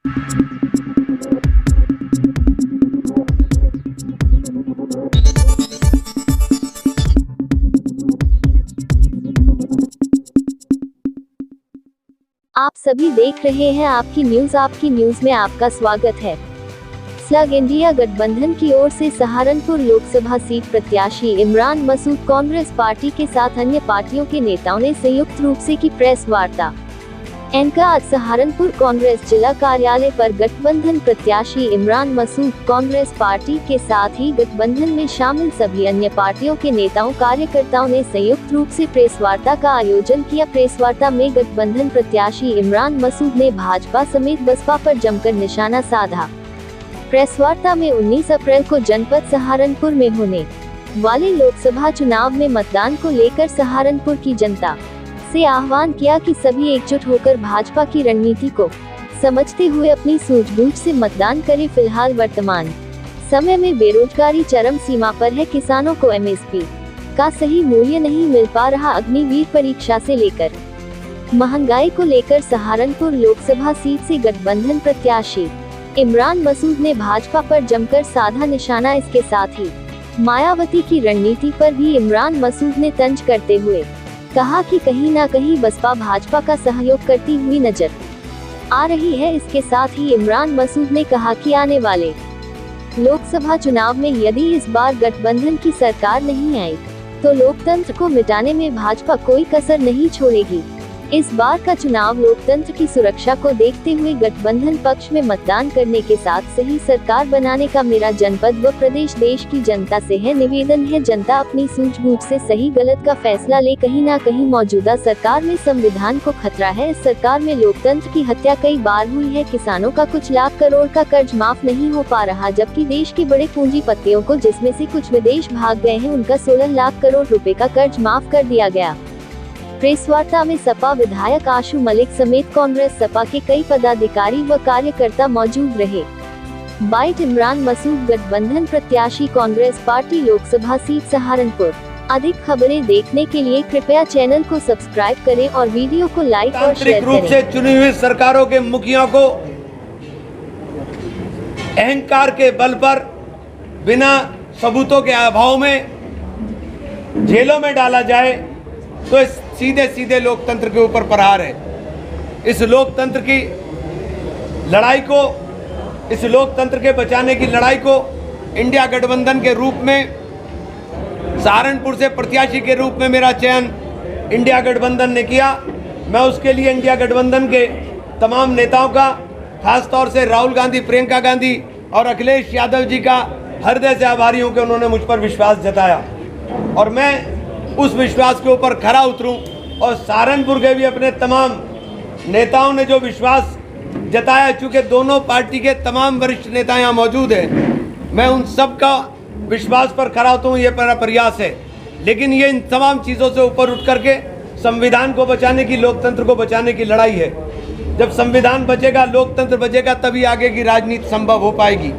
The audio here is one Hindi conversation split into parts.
आप सभी देख रहे हैं आपकी न्यूज में आपका स्वागत है। स्लग इंडिया गठबंधन की ओर से सहारनपुर लोकसभा सीट प्रत्याशी इमरान मसूद कांग्रेस पार्टी के साथ अन्य पार्टियों के नेताओं ने संयुक्त रूप से की प्रेस वार्ता। इनका आज सहारनपुर कांग्रेस जिला कार्यालय पर गठबंधन प्रत्याशी इमरान मसूद कांग्रेस पार्टी के साथ ही गठबंधन में शामिल सभी अन्य पार्टियों के नेताओं कार्यकर्ताओं ने संयुक्त रूप से प्रेस वार्ता का आयोजन किया। प्रेस वार्ता में गठबंधन प्रत्याशी इमरान मसूद ने भाजपा समेत बसपा पर जमकर निशाना साधा। प्रेस वार्ता में 19 अप्रैल को जनपद सहारनपुर में होने वाले लोकसभा चुनाव में मतदान को लेकर सहारनपुर की जनता से आह्वान किया कि सभी एकजुट होकर भाजपा की रणनीति को समझते हुए अपनी सूझबूझ से मतदान करें। फिलहाल वर्तमान समय में बेरोजगारी चरम सीमा पर है। किसानों को एमएसपी का सही मूल्य नहीं मिल पा रहा। अग्निवीर परीक्षा से लेकर महंगाई को लेकर सहारनपुर लोकसभा सीट से गठबंधन प्रत्याशी इमरान मसूद ने भाजपा पर जमकर साधा निशाना। इसके साथ ही मायावती की रणनीति पर भी इमरान मसूद ने तंज करते हुए कहा कि कहीं ना कहीं बसपा भाजपा का सहयोग करती हुई नजर आ रही है। इसके साथ ही इमरान मसूद ने कहा कि आने वाले लोकसभा चुनाव में यदि इस बार गठबंधन की सरकार नहीं आई तो लोकतंत्र को मिटाने में भाजपा कोई कसर नहीं छोड़ेगी। इस बार का चुनाव लोकतंत्र की सुरक्षा को देखते हुए गठबंधन पक्ष में मतदान करने के साथ सही सरकार बनाने का मेरा जनपद व प्रदेश देश की जनता से है निवेदन है। जनता अपनी सूझबूझ से सही गलत का फैसला ले। कहीं ना कहीं मौजूदा सरकार में संविधान को खतरा है। इस सरकार में लोकतंत्र की हत्या कई बार हुई है। किसानों का कुछ लाख करोड़ का कर्ज माफ नहीं हो पा रहा, जबकि देश के बड़े पूंजीपतियों को, जिसमें से कुछ विदेश भाग गए हैं, उनका 16 लाख करोड़ रुपए का कर्ज माफ कर दिया गया। प्रेस वार्ता में सपा विधायक आशु मलिक समेत कांग्रेस सपा के कई पदाधिकारी व कार्यकर्ता मौजूद रहे। बाइट इमरान मसूद गठबंधन प्रत्याशी कांग्रेस पार्टी लोकसभा सीट सहारनपुर। अधिक खबरें देखने के लिए कृपया चैनल को सब्सक्राइब करें और वीडियो को लाइक और शेयर करें। रूप से चुनी हुई सरकारों के मुखिया को अहंकार के बल पर बिना सबूतों के अभाव में जेलों में डाला जाए तो सीधे सीधे लोकतंत्र के ऊपर प्रहार है। इस लोकतंत्र की लड़ाई को, इस लोकतंत्र के बचाने की लड़ाई को इंडिया गठबंधन के रूप में, सहारनपुर से प्रत्याशी के रूप में मेरा चयन इंडिया गठबंधन ने किया। मैं उसके लिए इंडिया गठबंधन के तमाम नेताओं का, खासतौर से राहुल गांधी, प्रियंका गांधी और अखिलेश यादव जी का हृदय से आभारी हूं कि उन्होंने मुझ पर विश्वास जताया और मैं उस विश्वास के ऊपर खरा उतरूं। और सहारनपुर के भी अपने तमाम नेताओं ने जो विश्वास जताया, चूँकि दोनों पार्टी के तमाम वरिष्ठ नेता यहाँ मौजूद हैं, मैं उन सब का विश्वास पर खरा उतरूं, ये मेरा प्रयास है। लेकिन ये इन तमाम चीज़ों से ऊपर उठ करके संविधान को बचाने की, लोकतंत्र को बचाने की लड़ाई है। जब संविधान बचेगा, लोकतंत्र बचेगा, तभी आगे की राजनीति संभव हो पाएगी।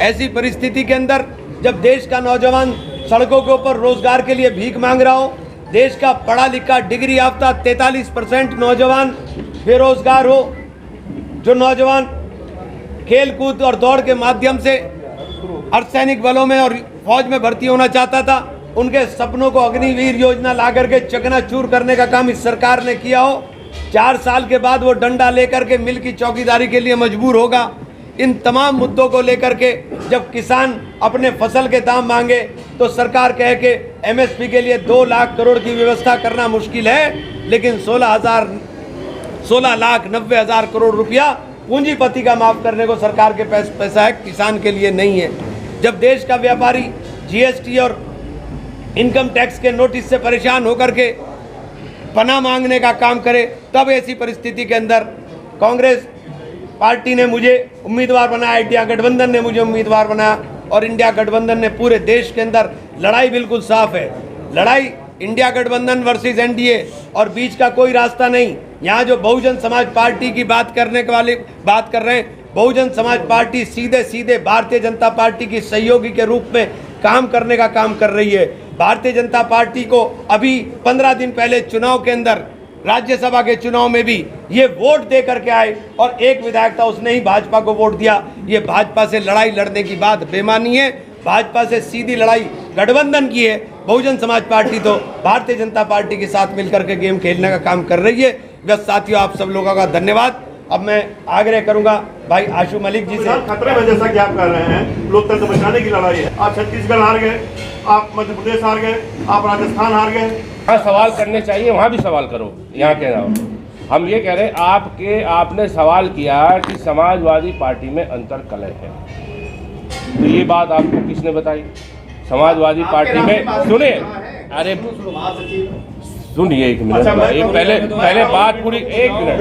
ऐसी परिस्थिति के अंदर जब देश का नौजवान सड़कों के ऊपर रोजगार के लिए भीख मांग रहा हो, देश का पढ़ा लिखा डिग्री याफ्ता 43% नौजवान बेरोजगार हो, जो नौजवान खेल कूद और दौड़ के माध्यम से अर्धसैनिक बलों में और फौज में भर्ती होना चाहता था, उनके सपनों को अग्निवीर योजना ला करके चकनाचूर करने का काम इस सरकार ने किया हो। 4 साल के बाद वो डंडा लेकर के मिल की चौकीदारी के लिए मजबूर होगा। इन तमाम मुद्दों को लेकर के जब किसान अपने फसल के दाम मांगे तो सरकार कहे कि एमएसपी के लिए 2 लाख करोड़ की व्यवस्था करना मुश्किल है, लेकिन 16,90,000 करोड़ रुपया पूंजीपति का माफ करने को सरकार के पैसा है, किसान के लिए नहीं है। जब देश का व्यापारी जीएसटी और इनकम टैक्स के नोटिस से परेशान होकर के पनाह मांगने का काम करे, तब ऐसी परिस्थिति के अंदर कांग्रेस पार्टी ने मुझे उम्मीदवार बनाया, इंडिया गठबंधन ने मुझे उम्मीदवार बनाया और इंडिया गठबंधन ने पूरे देश के अंदर लड़ाई बिल्कुल साफ है। लड़ाई इंडिया गठबंधन वर्सेस एनडीए और बीच का कोई रास्ता नहीं। यहाँ जो बहुजन समाज पार्टी की बात करने के वाले बात कर रहे हैं, बहुजन समाज पार्टी सीधे सीधे भारतीय जनता पार्टी की सहयोगी के रूप में काम करने का काम कर रही है। भारतीय जनता पार्टी को अभी 15 दिन पहले चुनाव के अंदर राज्यसभा के चुनाव में भी ये वोट दे करके आए और एक विधायक था उसने ही भाजपा को वोट दिया। ये भाजपा से लड़ाई लड़ने की बात बेमानी है। भाजपा से सीधी लड़ाई गठबंधन की है। बहुजन समाज पार्टी तो भारतीय जनता पार्टी के साथ मिलकर के गेम खेलने का काम कर रही है। बस साथियों, आप सब लोगों का धन्यवाद। अब मैं आग्रह करूंगा भाई आशु मलिक जी से। खतरे में जैसा कि आप कर रहे हैं, लोकतंत्र बचाने की लड़ाई है। आप छत्तीसगढ़ हार गए, आप मध्य प्रदेश हार गए, आप राजस्थान हार गए। हाँ, सवाल करने चाहिए, वहाँ भी सवाल करो, यहाँ के ना। हम ये कह रहे हैं आपने सवाल किया कि समाजवादी पार्टी में अंतर कलह है, तो ये बात आपको किसने बताई? समाजवादी पार्टी में सुनिए, अरे सुनिए एक मिनट, पहले बात पूरी, एक मिनट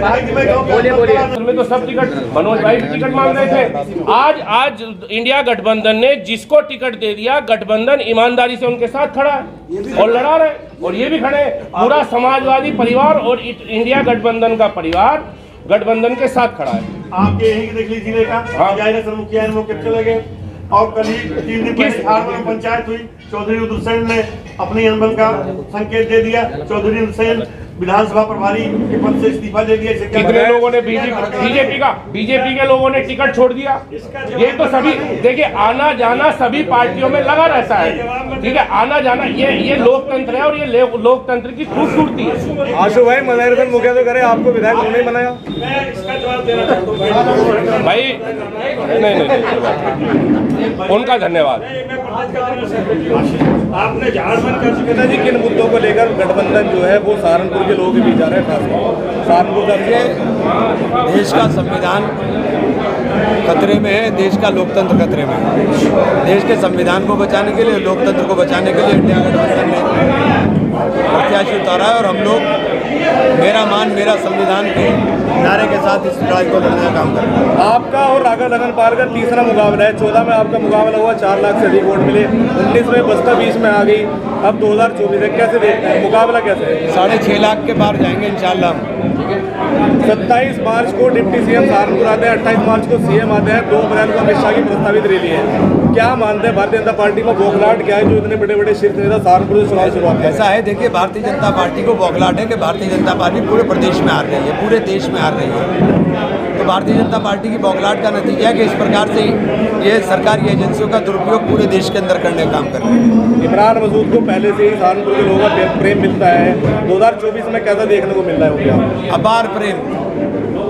बोलिए। में तो सब टिकट, मनोज भाई भी टिकट मांग रहे थे। आज इंडिया गठबंधन ने जिसको टिकट दे दिया, गठबंधन ईमानदारी से उनके साथ खड़ा है और लड़ा रहे, और ये भी खड़े। पूरा समाजवादी परिवार और इंडिया गठबंधन का परिवार गठबंधन के साथ खड़ा है। आपके यही देख लीजिए जिले का मुखिया मौके चले गए, और कल ही 3 दिन पहले में पंचायत हुई, चौधरी उदयसेन ने अपनी अनबन का संकेत दे दिया। चौधरी उदयसेन विधानसभा प्रभारी के पद से इस्तीफा दे दिया। कितने लोगों ने बीजेपी के लोगों ने टिकट छोड़ दिया। ये तो सभी देखिए, आना जाना सभी पार्टियों में लगा रहता है, ठीक है, आना जाना, ये लोकतंत्र है और ये लोकतंत्र की खूबसूरती है। आशु भाई, मलयरगंज मुखिया तो करे आपको विधायक नहीं बनाया। मैं इसका जवाब देना चाहता हूं भाई, नहीं, उनका धन्यवाद। आपने झारखंड का कहता जी, किन मुद्दों को लेकर गठबंधन जो है वो सहारनपुर के लोगों के बीच जा रहे हैं? खासकर सहारनपुर का देश का संविधान खतरे में है, देश का लोकतंत्र खतरे में है। देश के संविधान को बचाने के लिए, लोकतंत्र को बचाने के लिए इंडिया गठबंधन ने प्रत्याशी उतारा है और हम लोग मेरा मान मेरा संविधान के नारे के साथ इस लड़ाई को लड़ने का काम कर रहे हैं। आपका और राघव लखन पाल का तीसरा मुकाबला है। 14 में आपका मुकाबला हुआ, 4 लाख से अधिक वोट मिले। 19 में बसपा 20 में आ गई, अब 2024 है। कैसे देखते हैं मुकाबला, कैसे है? 6.5 लाख के पार जाएंगे इंशाल्लाह। 27 मार्च को डिप्टी सीएम सहारनपुर आते हैं, 28 मार्च को सीएम आते हैं, 2 अप्रैल को अमित शाह की प्रस्तावित रैली है। क्या मानते हैं भारतीय जनता पार्टी में बौखलाहट क्या है जो इतने बड़े बड़े शीर्ष नेता सहारनपुर से चुनाव शुरुआत है? ऐसा है, देखिए, भारतीय जनता पार्टी को बौखलाहट है कि भारतीय जनता पार्टी पूरे प्रदेश में हार रही है, पूरे देश में हार रही है। तो भारतीय जनता पार्टी की बौखलाहट का नतीजा है कि इस प्रकार से ये सरकारी एजेंसियों का दुरुपयोग पूरे देश के अंदर करने का काम कर रहे हैं। इमरान मसूद को पहले से ही सहारनपुर के लोगों का प्रेम मिलता है, 2024 में कैसा देखने को मिल रहा है उनका? अपार प्रेम।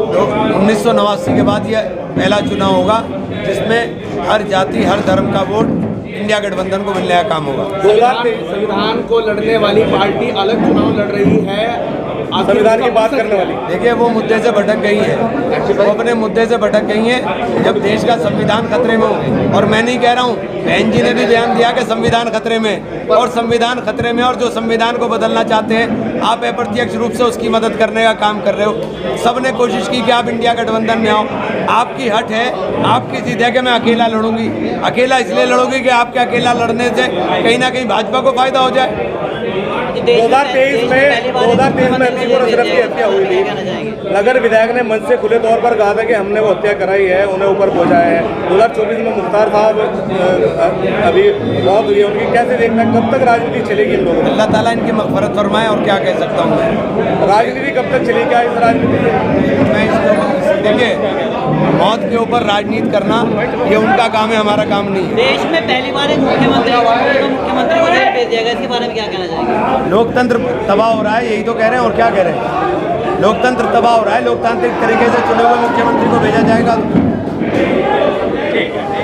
तो 1989 के बाद ये पहला चुनाव होगा जिसमें हर जाति हर धर्म का वोट इंडिया गठबंधन को मिलने का काम होगा। संविधान को लड़ने वाली पार्टी अलग चुनाव लड़ रही है, संविधान की बात करने वाली। देखिए, वो मुद्दे से भटक गई है, वो अपने मुद्दे से भटक गई हैं। जब देश का संविधान खतरे में हो, और मैं नहीं कह रहा हूँ, बहन जी ने भी बयान दिया कि संविधान खतरे में, और संविधान खतरे में, और जो संविधान को बदलना चाहते हैं आप अप्रत्यक्ष रूप से उसकी मदद करने का काम कर रहे हो। सब ने कोशिश की कि आप इंडिया गठबंधन में आओ। आपकी हट है, आपकी जिद है कि मैं अकेला लड़ूंगी। अकेला इसलिए लड़ूंगी कि आपके अकेला लड़ने से कहीं ना कहीं भाजपा को फायदा हो जाए। 2023 में अतीक और अशरफ की हत्या हुई थी। नगर विधायक ने मंच से खुले तौर पर कहा था कि हमने वो हत्या कराई है, उन्हें ऊपर पहुंचाया है। 2024 में मुख्तार साहब अभी मौत हुई है उनकी, कैसे देखना, कब तक राजनीति चलेगी इन लोगों? अल्लाह ताला इनकी मग़फ़िरत फरमाए, और क्या कह सकता हूँ मैं। राजनीति कब तक चलेगी? क्या इस राजनीति मैं इसको, देखिए, मौत के ऊपर राजनीति करना ये उनका काम है, हमारा काम नहीं है। देश में पहली बार एक मुख्यमंत्री को जेल भेज दिया गया, इसके बारे में क्या कहना चाहेंगे? लोकतंत्र तबाह हो रहा है, यही तो कह रहे हैं, और क्या कह रहे हैं। लोकतंत्र तबाह हो रहा है, लोकतांत्रिक तरीके से चुने हुए मुख्यमंत्री को भेजा जाएगा।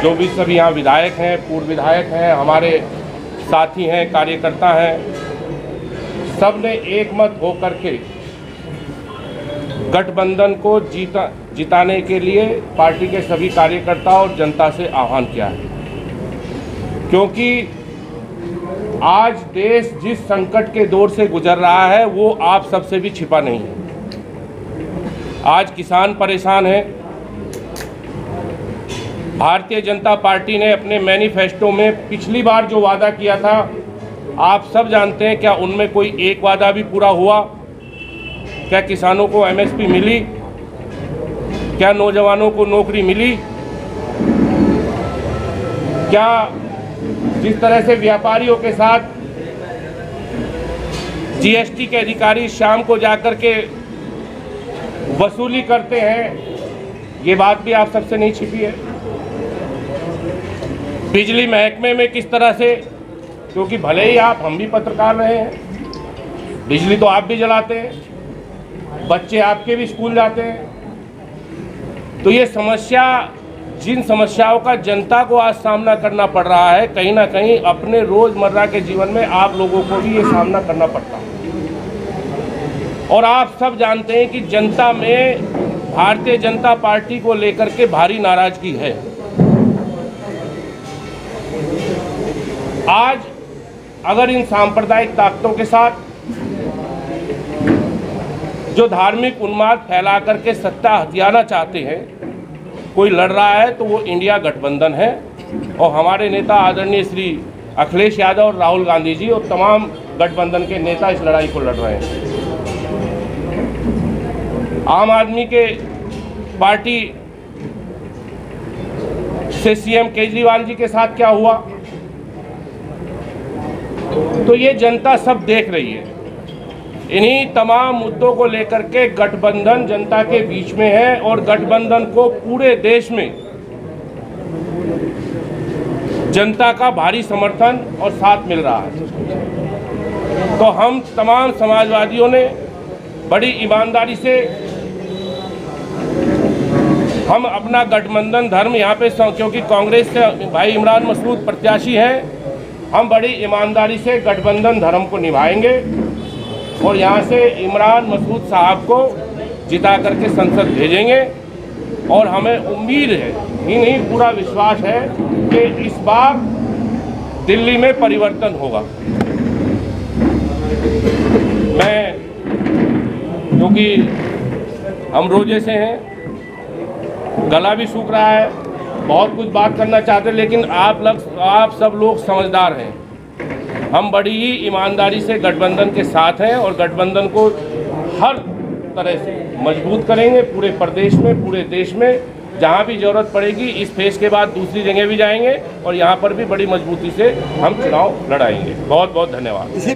जो भी सभी यहाँ विधायक हैं, पूर्व विधायक हैं, हमारे साथी हैं, कार्यकर्ता हैं, सब ने एक मत होकर के गठबंधन को जिताने के लिए पार्टी के सभी कार्यकर्ता और जनता से आह्वान किया है। क्योंकि आज देश जिस संकट के दौर से गुजर रहा है वो आप सबसे भी छिपा नहीं है। आज किसान परेशान हैं। भारतीय जनता पार्टी ने अपने मैनिफेस्टो में पिछली बार जो वादा किया था, आप सब जानते हैं, क्या उनमें कोई एक वादा भी पूरा हुआ? क्या किसानों को एमएसपी मिली? क्या नौजवानों को नौकरी मिली? क्या जिस तरह से व्यापारियों के साथ जीएसटी के अधिकारी शाम को जाकर के वसूली करते हैं, ये बात भी आप सबसे नहीं छिपी है। बिजली महकमे में किस तरह से, क्योंकि भले ही हम भी पत्रकार रहे हैं, बिजली तो आप भी जलाते हैं, बच्चे आपके भी स्कूल जाते हैं, तो ये समस्या, जिन समस्याओं का जनता को आज सामना करना पड़ रहा है, कहीं ना कहीं अपने रोजमर्रा के जीवन में आप लोगों को भी ये सामना करना पड़ता है। और आप सब जानते हैं कि जनता में भारतीय जनता पार्टी को लेकर के भारी नाराजगी है। आज अगर इन सांप्रदायिक ताकतों के साथ जो धार्मिक उन्माद फैला करके सत्ता हथियाना चाहते हैं कोई लड़ रहा है, तो वो इंडिया गठबंधन है। और हमारे नेता आदरणीय श्री अखिलेश यादव और राहुल गांधी जी और तमाम गठबंधन के नेता इस लड़ाई को लड़ रहे हैं। आम आदमी के पार्टी से सीएम केजरीवाल जी के साथ क्या हुआ, तो ये जनता सब देख रही है। इन्हीं तमाम मुद्दों को लेकर के गठबंधन जनता के बीच में है और गठबंधन को पूरे देश में जनता का भारी समर्थन और साथ मिल रहा है। तो हम तमाम समाजवादियों ने बड़ी ईमानदारी से हम अपना गठबंधन धर्म यहाँ पे, क्योंकि कांग्रेस से भाई इमरान मसूद प्रत्याशी हैं, हम बड़ी ईमानदारी से गठबंधन धर्म को निभाएंगे और यहाँ से इमरान मसूद साहब को जिता करके संसद भेजेंगे। और हमें उम्मीद है, ही नहीं पूरा विश्वास है कि इस बार दिल्ली में परिवर्तन होगा। मैं, क्योंकि हम रोजे से हैं, गला भी सूख रहा है, बहुत कुछ बात करना चाहते हैं, लेकिन आप सब लोग समझदार हैं। हम बड़ी ही ईमानदारी से गठबंधन के साथ हैं और गठबंधन को हर तरह से मजबूत करेंगे पूरे प्रदेश में, पूरे देश में। जहां भी जरूरत पड़ेगी इस फेज के बाद दूसरी जगह भी जाएंगे और यहां पर भी बड़ी मजबूती से हम चुनाव लड़ाएंगे। बहुत बहुत धन्यवाद।